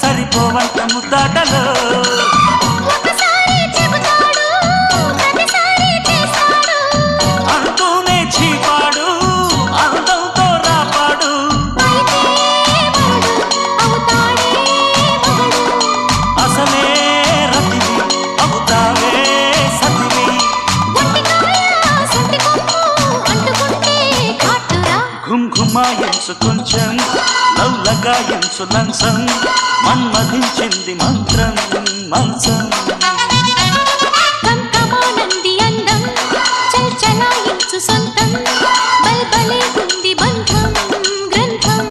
సరిపోవంత ముద్దాటలో అంటూనే చీపాడు అందంతో రాపాడు అసలే రతివి అవుతావే సతివి ఘుంఘుమాయించు కొంచెం లవ్లగాయించు లంచం మన్మధించింది మంత్రం మంచం